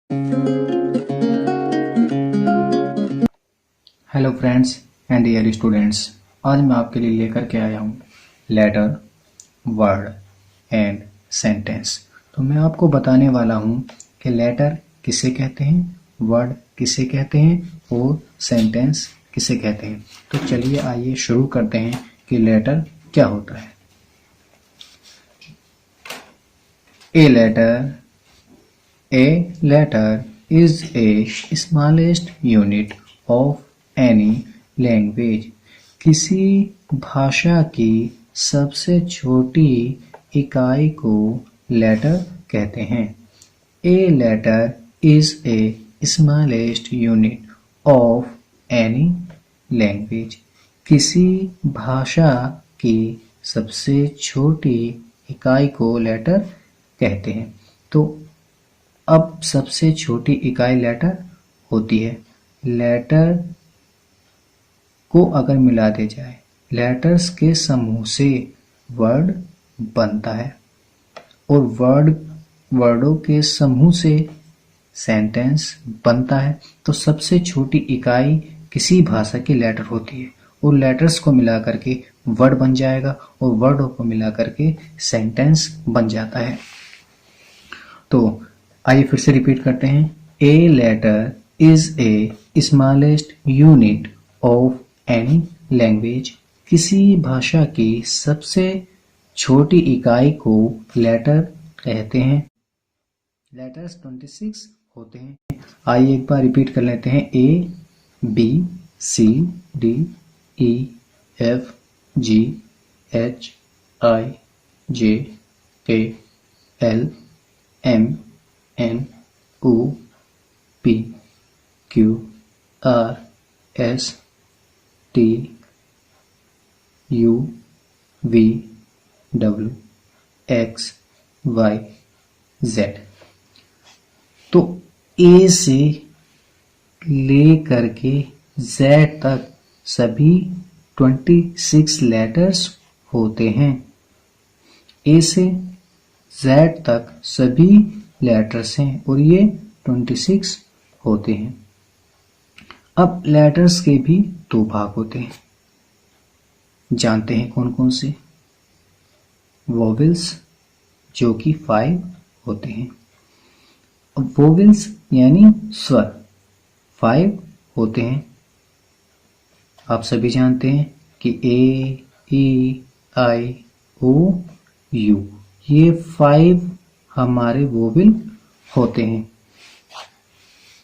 Hello friends and dear students, आज मैं आपके लिए लेकर के आया हूँ लेटर, वर्ड एंड सेंटेंस। तो मैं आपको बताने वाला हूँ कि लेटर किसे कहते हैं, वर्ड किसे कहते हैं और सेंटेंस किसे कहते हैं। तो चलिए आइए शुरू करते हैं कि लेटर क्या होता है। A letter is a smallest unit of any language। किसी भाषा की सबसे छोटी इकाई को लेटर कहते हैं। A letter is a smallest unit of any language। किसी भाषा की सबसे छोटी इकाई को लेटर कहते हैं। तो अब सबसे छोटी इकाई लेटर होती है। लेटर को अगर मिला दे जाए, लेटर्स के समूह से वर्ड बनता है और वर्डों के समूह से सेंटेंस बनता है। तो सबसे छोटी इकाई किसी भाषा की लेटर होती है और लेटर्स को मिला करके वर्ड बन जाएगा और वर्डों को मिला करके सेंटेंस बन जाता है। तो आइए फिर से रिपीट करते हैं। A letter is a smallest unit of any language. किसी भाषा की सबसे छोटी इकाई को लेटर कहते हैं। लेटर्स 26 होते हैं। आइए एक बार रिपीट कर लेते हैं। A B C D E F G H I J K L M N O P Q R S T U V W X Y Z। तो A से ले करके Z तक सभी 26 लेटर्स होते हैं। A से Z तक सभी लेटर्स हैं और ये 26 होते हैं। अब लेटर्स के भी दो भाग होते हैं, जानते हैं कौन कौन से। वोवेल्स जो कि 5 होते हैं। अब वोवेल्स यानी स्वर 5 होते हैं। आप सभी जानते हैं कि ए ई आई ओ यू ये 5 हमारे वोवेल होते हैं।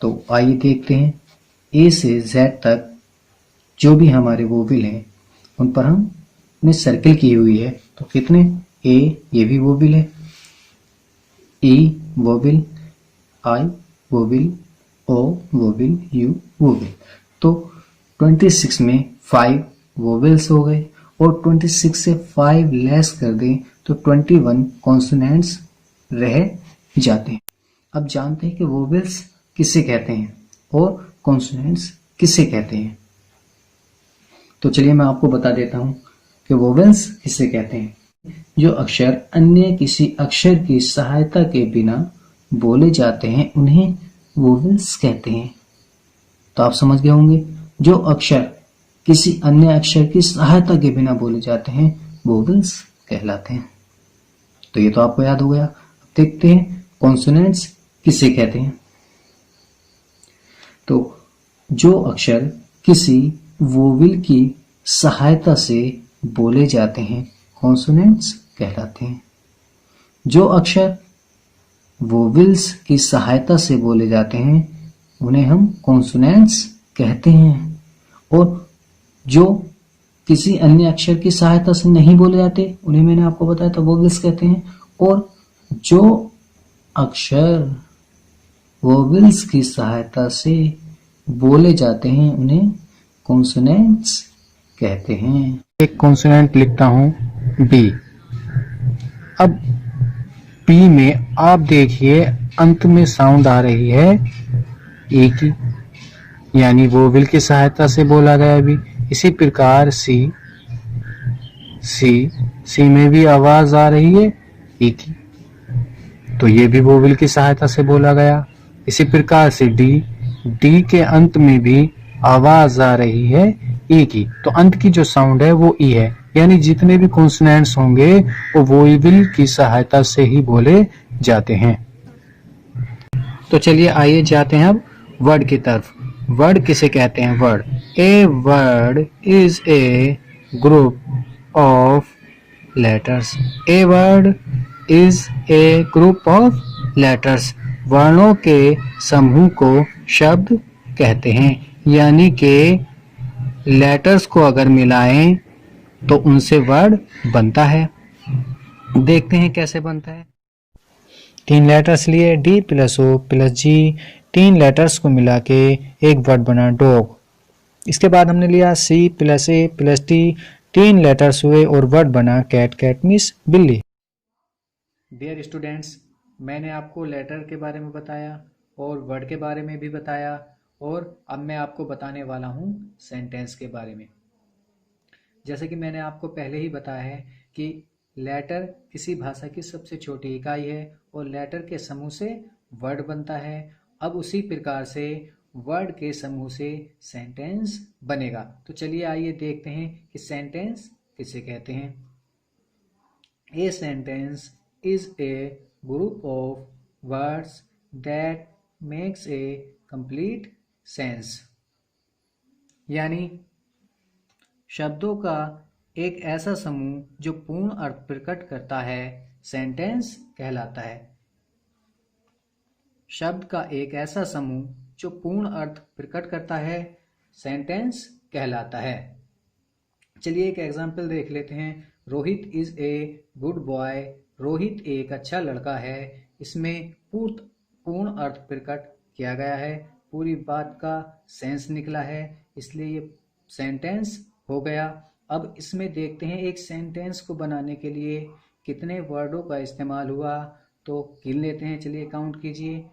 तो आइए देखते हैं ए से जेड तक जो भी हमारे वोवेल हैं उन पर हमने सर्किल की हुई है। तो कितने, ए ये भी वोवेल है, E vowel, I vowel, O vowel, U vowel. तो 26 में 5 वोवेल्स हो गए और 26 से 5 लेस कर दें तो 21 कॉन्सोनेंट्स रह जाते हैं। अब जानते हैं कि वोवेल्स किसे कहते हैं और कॉन्सोनेंट्स किसे कहते हैं। तो चलिए मैं आपको बता देता हूं कि वोवेल्स किसे कहते हैं। जो अक्षर अन्य किसी अक्षर की सहायता के बिना बोले जाते हैं उन्हें वोवेल्स कहते हैं। तो आप समझ गए होंगे, जो अक्षर किसी अन्य अक्षर की सहायता के बिना बोले जाते हैं वोवेल्स कहलाते हैं। तो ये तो आपको याद हो गया। देखते हैं कॉन्सोनेंट्स किसे कहते हैं। तो जो अक्षर किसी वोवेल की सहायता से बोले जाते हैं कॉन्सोनेंट्स कहलाते हैं। जो अक्षर वोवेल्स की सहायता से बोले जाते हैं उन्हें हम कॉन्सोनेंट्स कहते हैं। और जो किसी अन्य अक्षर की सहायता से नहीं बोले जाते उन्हें मैंने आपको बताया था वोवेल्स कहते हैं। और जो अक्षर वोवेल्स की सहायता से बोले जाते हैं उन्हें कॉन्सोनेंट्स कहते हैं। एक कॉन्सोनेंट लिखता हूं बी। अब बी में आप देखिए अंत में साउंड आ रही है ए की, यानी वोवेल की सहायता से बोला गया भी। इसी प्रकार सी में भी आवाज आ रही है ई की, तो ये भी वोवेल की सहायता से बोला गया। इसी प्रकार से डी के अंत में भी आवाज आ रही है ई की, तो अंत की जो साउंड है वो ई है। यानी जितने भी कॉन्सोनेंट्स होंगे वो वोवेल की सहायता से ही बोले जाते हैं। तो चलिए आइए जाते हैं अब वर्ड की तरफ। वर्ड किसे कहते हैं? Word, a word is a group of letters. A word is a group of letters. वर्णों के समूह को शब्द कहते हैं। यानी कि लेटर्स को अगर मिलाएं तो उनसे वर्ड बनता है। देखते हैं कैसे बनता है। 3 लेटर्स लिए, डी प्लस ओ प्लस जी। 3 लेटर्स को मिला के एक वर्ड बना डॉग। इसके बाद हमने लिया सी प्लस ए प्लस टी। 3 लेटर्स हुए और वर्ड बना कैट। कैट मीन्स बिल्ली। डियर स्टूडेंट्स, मैंने आपको लेटर के बारे में बताया और वर्ड के बारे में भी बताया, और अब मैं आपको बताने वाला हूँ सेंटेंस के बारे में। जैसे कि मैंने आपको पहले ही बताया है कि लेटर किसी भाषा की सबसे छोटी इकाई है और लेटर के समूह से वर्ड बनता है। अब उसी प्रकार से वर्ड के समूह से सेंटेंस बनेगा। तो चलिए आइए देखते हैं कि सेंटेंस किसे कहते हैं। A sentence is a group of words that makes a complete sense। यानी शब्दों का एक ऐसा समूह जो पूर्ण अर्थ प्रकट करता है, सेंटेंस कहलाता है। शब्द का एक ऐसा समूह जो पूर्ण अर्थ प्रकट करता है, सेंटेंस कहलाता है। चलिए एक एग्जाम्पल देख लेते हैं। Rohit is a good boy. Rohit एक अच्छा लड़का है। इसमें पूर्ण अर्थ प्रकट किया गया है, पूरी बात का सेंस निकला है, इसलिए ये सेंटेंस हो गया। अब इसमें देखते हैं एक सेंटेंस को बनाने के लिए कितने वर्डों का इस्तेमाल हुआ, तो गिन लेते हैं। चलिए काउंट कीजिए,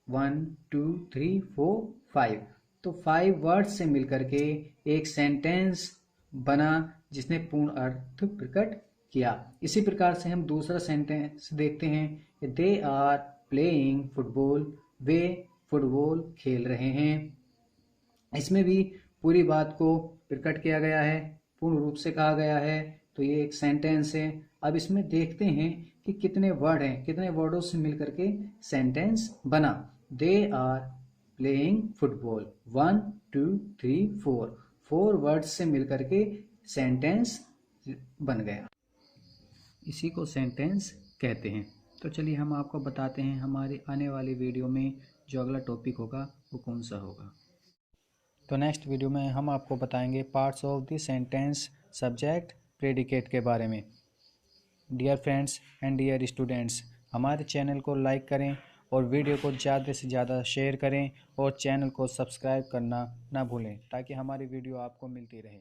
1 2 3 4 5। तो 5 वर्ड्स से मिलकर के एक सेंटेंस बना जिसने पूर्ण अर्थ प्रकट किया। इसी प्रकार से हम दूसरा सेंटेंस देखते हैं। They are playing football. वे फुटबॉल खेल रहे हैं। इसमें भी पूरी बात को प्रकट किया गया है, पूर्ण रूप से कहा गया है, तो ये एक सेंटेंस है। अब इसमें देखते हैं कि कितने वर्ड हैं, कितने वर्डों से मिलकर के सेंटेंस बना। They are playing football, 1 2 3 4। 4 words से मिलकर के सेंटेंस बन गया। इसी को सेंटेंस कहते हैं। तो चलिए हम आपको बताते हैं हमारी आने वाली वीडियो में जो अगला टॉपिक होगा वो कौन सा होगा। तो नेक्स्ट वीडियो में हम आपको बताएंगे parts of the sentence, subject, predicate के बारे में। Dear friends and dear students, हमारे चैनल को लाइक करें और वीडियो को ज़्यादा से ज़्यादा शेयर करें और चैनल को सब्सक्राइब करना ना भूलें ताकि हमारी वीडियो आपको मिलती रहे।